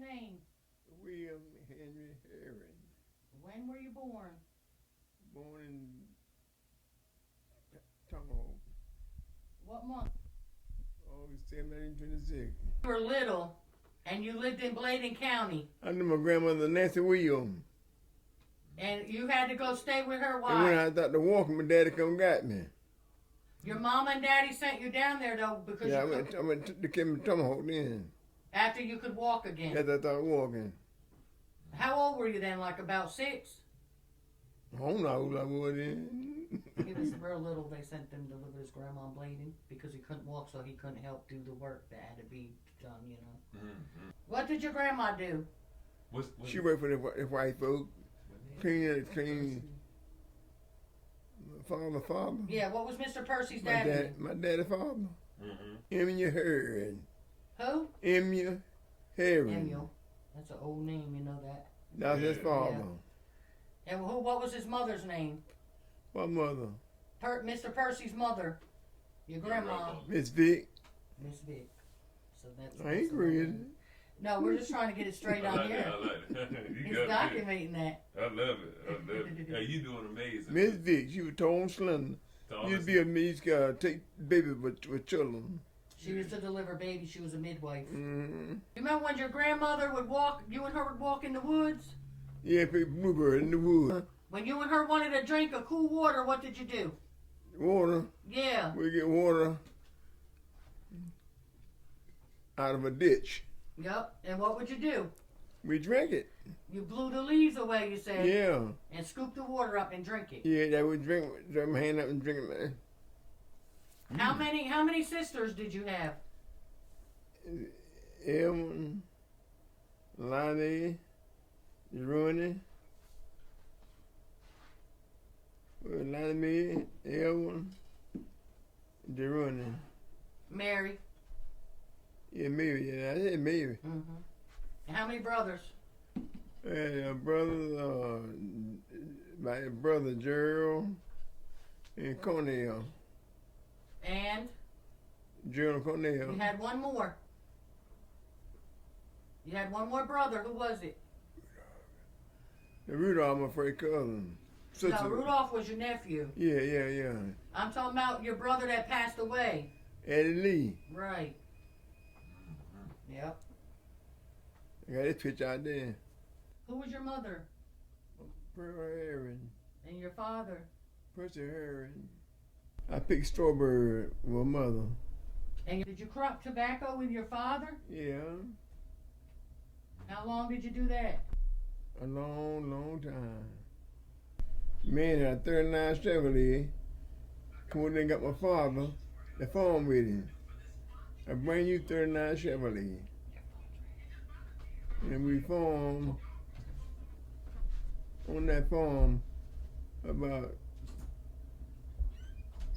name? William Henry Herring. When were you born? Born in Tomahawk, What month? August 1726. You were little, and you lived in Bladen County, I knew my grandmother, Nancy Williams. and you had to go stay with her. And when Why? I thought to walk, my daddy come got me. Your mom and daddy sent you down there though because Yeah, you I went to the Tomahawk then. after you could walk again. After I started walking. How old were you then? Like about 6? I don't know how old I was then. He was real little. They sent him to live with his grandma in Bladen because he couldn't walk, so he couldn't help do the work that had to be done. You know. Mm-hmm. What did your grandma do? She worked for the white folk. Clean. Father. Yeah. What was Mr. Percy's daddy? My daddy father. Mm-hmm. Emil Herring. Who? Emil Herring. Emil. That's an old name. You know that. That was his father. And who? What was his mother's name? What mother? Mr. Percy's mother. Your grandma. Miss Vic. Miss Vic. So that's. I ain't that's crazy. No, we're just trying to get it straight on here. I like it. You He's got it. documenting that. I love it. I love it. Hey, you doing amazing. Miss Vic, she was tall and slender. Used to be a me, take babies with children. She used to deliver babies. She was a midwife. Mm-hmm. You remember when your grandmother would walk, you and her would walk in the woods? Yeah, pick bluebird in the woods. When you and her wanted to drink a cool water, what did you do? Water. Yeah. We get water out of a ditch. Yep. And what would you do? We drank it. You blew the leaves away, you said. Yeah. And scooped the water up and drink it. Yeah, that would drink my hand up and drink it, man. How many sisters did you have? Elman, Lonnie, Rooney, Lonnie, Elman, Rooney. Mary. Yeah, maybe. Yeah, I said maybe. Mm-hmm. And how many brothers? And my brother Gerald and Cornell. And? Gerald Cornell. You had one more. You had one more brother. Who was it? Rudolph, my first cousin. No, Rudolph was your nephew. Yeah. I'm talking about your brother that passed away. Eddie Lee. Right. Yep. I got this picture out there. Who was your mother? Pearl Herring. And your father? Percy Herring. I picked strawberry with my mother. And did you crop tobacco with your father? Yeah. How long did you do that? A long time. Man, at 39 Chevrolet, come on and got my father the farm with him. A brand new 39 Chevrolet. And we farmed on that farm about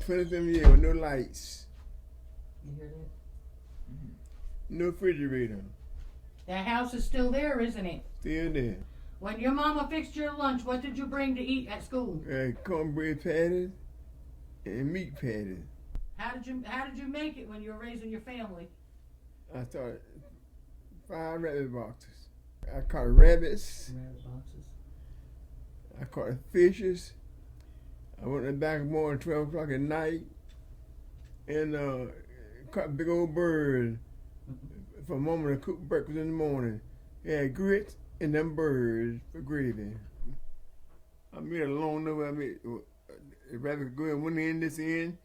27 years with no lights, You hear that? no refrigerator. That house is still there, isn't it? Still there. When your mama fixed your lunch, what did you bring to eat at school? Cornbread patties and meat patties. How did you make it when you were raising your family? I started 5 rabbit boxes. I caught rabbits. Rabbit boxes. I caught fishes. I went in the back of morning, 12 o'clock at night, and caught a big old bird for mama to cook breakfast in the morning. Had grits and them birds for gravy. I made a long number. I made the rabbit go in one end, this end,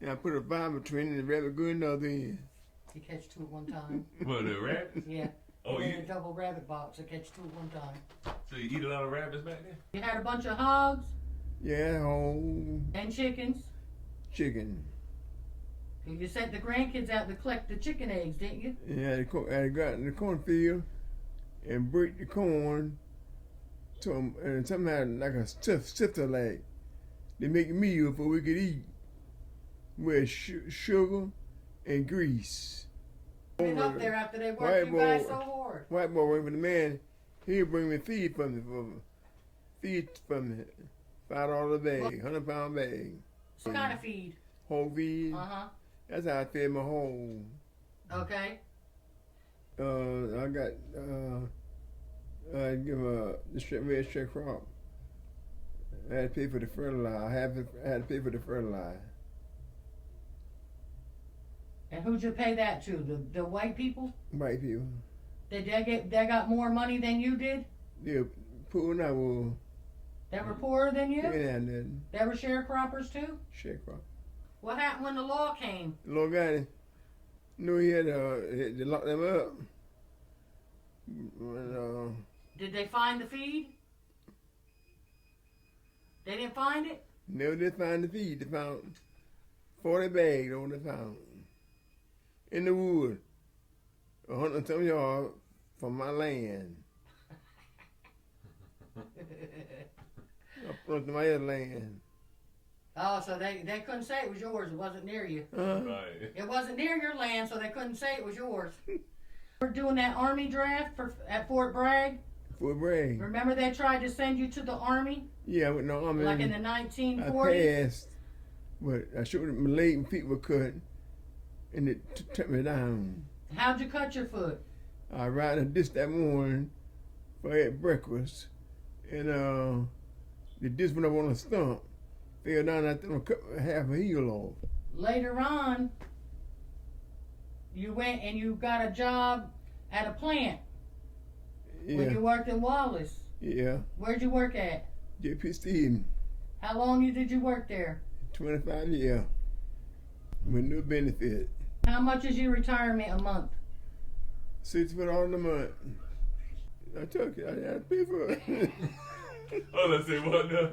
and I put a vine between it and the rabbit go in the other end. You catch 2 at one time. What, the rabbits? Yeah. Oh, You you, had a double rabbit box. I catch 2 at one time. so you eat a lot of rabbits back there? You had a bunch of hogs Yeah, whole and chickens. chicken. You sent the grandkids out to collect the chicken eggs, didn't you? And I got in the cornfield and break the corn and somehow like a sifter like. They make a meal for we could eat with sugar and grease. Get up there after they worked White you guys boy. so hard. White boy working for the man, he'll bring me feed from me, $5 a bag, 100-pound bag. What kind of feed? Whole feed. Uh-huh. That's how I fed my home. Okay. I got I give the red sharecrop. I had to pay for the fertilizer. I had to pay for the fertilizer. And who'd you pay that to? The white people? White people. Did they got more money than you did? They're pulling out well, That were poorer than you? yeah, nothing. That were sharecroppers too? Sharecrop. What happened when the law came? Little guy knew he had to lock them up. When, Did they find the feed? They didn't find it? never did find the feed. They found 40 bags on the found in the wood, 100 and some yards from my land. Up onto my other land. Oh, so they couldn't say it was yours. It wasn't near you. Right. It wasn't near your land, so they couldn't say it was yours. We're doing that Army draft at Fort Bragg. Fort Bragg. Remember they tried to send you to the Army? Yeah, with no army. Like in the I 1940s? passed, but I showed my leg and feet were cut, and it took me down. How'd you cut your foot? I riding a disc that morning for at breakfast, and the disc went up on a stump, fell down. I think I cut half a heel off. Later on, you went and you got a job at a plant when Yeah, you worked in Wallace. yeah. Where'd you work at? J.P. Stevens, How long did you work there? 25 years, with no benefit. How much is your retirement a month? $60 a month. I took it. I had to pay for it. Oh, let's see what now?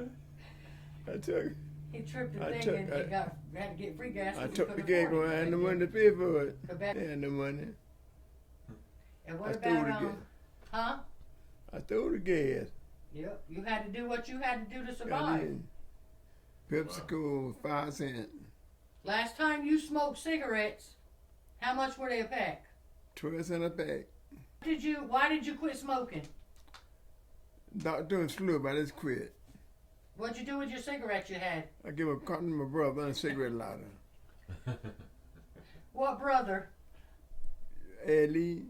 I took it. He tripped the I thing took- and I- he had to get free gas. I 'cause he took the couldn't gig afford when I it. had no money to pay for it. Quebec. I had no money. And I what stole about the gas. huh? I stole the gas. Yep. You had to do what you had to do to I survive. did. PepsiCo was 5 cents. Last time you smoked cigarettes, how much were they a pack? 12 cents a pack. Why did you quit smoking? Doctor and flu, but I just quit. What'd you do with your cigarettes you had? I give a cotton to my brother and a cigarette lighter. What brother? Eddie,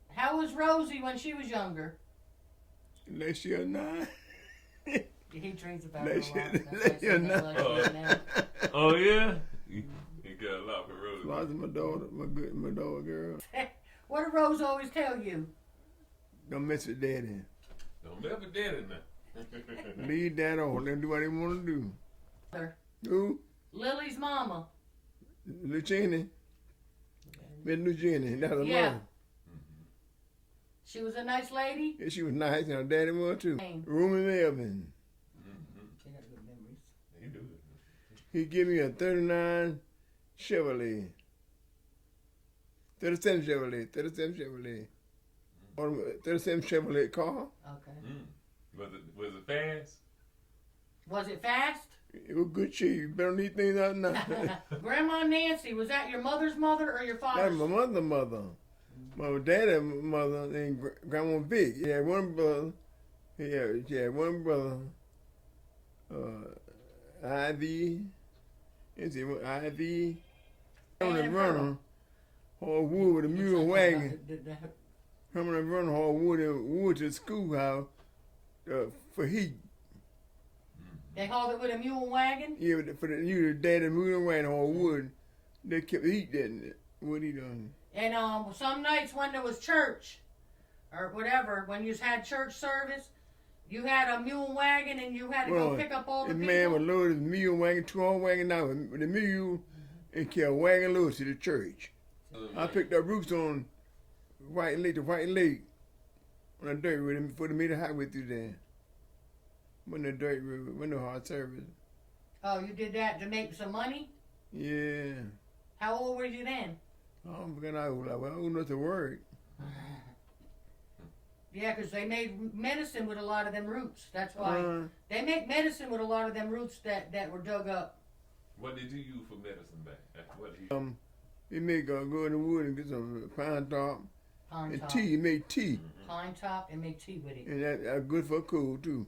How was Rosie when she was younger? next year 9. He dreams about her a Next lot. year, That's why I next say year that 9. like that now. Oh, yeah? You got a lot for Rose. Lost my daughter, my daughter girl. What did Rose always tell you? Don't mess with daddy. Don't never did it now. Leave dad on. Let him do what he want to do. Mother. Who? Lily's mama. Lucini. Miss Lucini. That's her Yeah. mom. She was a nice lady. Yeah, she was nice, and her daddy was too. Name. Roomy Melvin. She got good memories. You do it. He gave me a 39 Chevrolet. 37 Chevrolet. 37 Chevrolet car. Okay. Was it fast? Was it fast? It was good cheap. You better need things out now. Grandma Nancy, was that your mother's mother or your That's father's? my mother's mother. My daddy's mother and Grandma Vic. He had one brother. She had one brother. Ivy. Is it Ivy? Herman and Vernon hauled wood with a mule wagon. Herman and Vernon hauled wood to the schoolhouse for heat. They hauled it with a mule wagon? Yeah, for the daddy mule wagon hauled wood. They kept the heat, didn't it? What he done? And some nights when there was church or whatever, when you had church service, you had a mule wagon and you had to go pick up all the This people. man would load his mule wagon, 2-horse wagon now with the mule, and carry a wagon load to the church. I picked up roots on White Lake, on the dirt road before they made a highway through there. When the dirt road, when the hard service. Oh, you did that to make some money? Yeah. How old were you then? I'm forgetting I was like, well, I don't know what to work. Yeah, 'cause they made medicine with a lot of them roots. That's why. They make medicine with a lot of them roots that were dug up. What did you use for medicine back? What did you They make go in the wood and get some pine top Pine and top. tea. He made tea, Pine top and make tea with it. and that's good for a cold too.